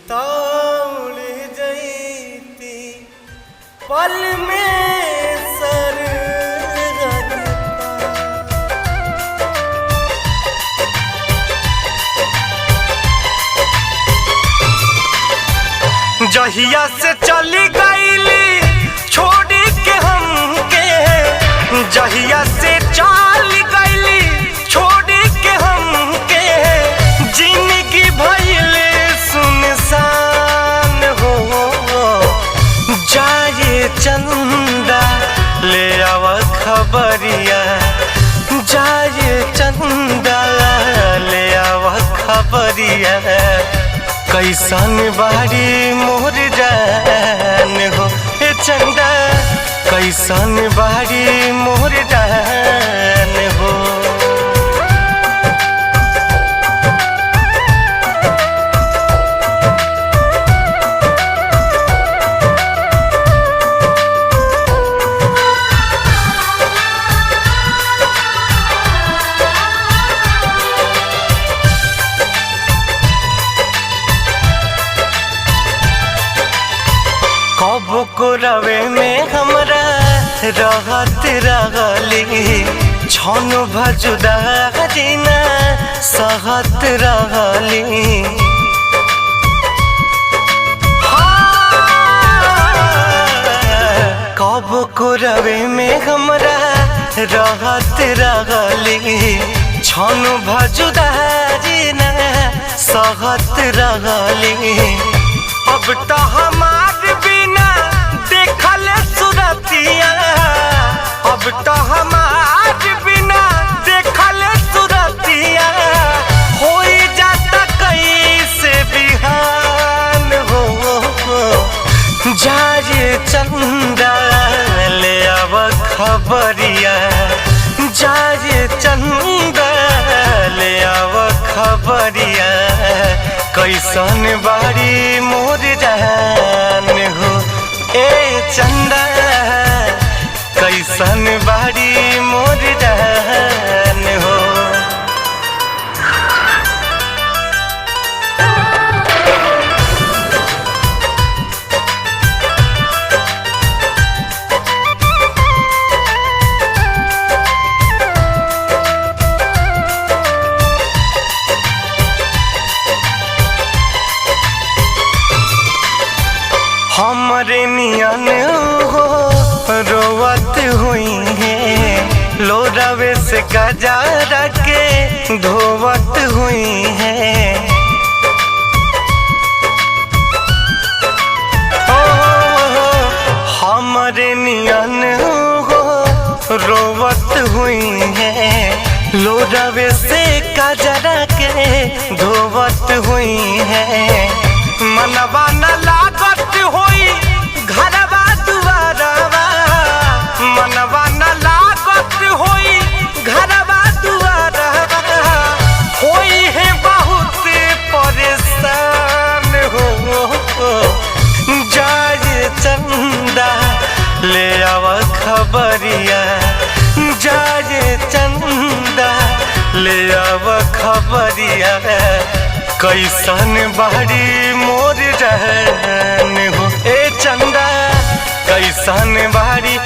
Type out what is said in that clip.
तौड़ जैती पल में सर जहिया से चली गईली छोड़ के हमके, जहिया से चली गईली छोड़ के हमके, जिंदगी भइले सुनसान हो। जाए चंदा ले आव खबरिया, जाए चंदा ले आव खबरिया, कैसन बारी मोर जान हो। ए चंदा कैसन बारी मोर जान हो। कब को रवे में हमरा रहत रहली, छन भजुदा जीना सहत रहली। कब को रवे में हमरा रहत रहली, छन भजुदा जीना सहत रहली। अब तो हमार बिना देखल सुरतिया, अब तो हमार बिना देखल सुरतिया, हो जाता कैसे बिहान हो। जाए चंदा ले आव खबरिया, जाए चंदा ले आव खबरिया, कैसन बारी मोर जान हो। ए चंदा कैसन बारी मोर जान हो। हमरे नियन हो रोवत हुई है, लोरावे से गजारा के धोवत हुई है। हमरे नियन हो रोवत हुई है, लोरावे से गजारा के धोवत हुई है। मनवा न लागत होई घरवा दुआरवा, मनवा न लागत होई घरवा दुआरवा, होई है बहुत परेशान हो। जाए चंदा ले आव खबरिया, जाए चंदा ले आव खबरिया, कैसन बारी मोर जान हो। ए चंदा कैसन बारी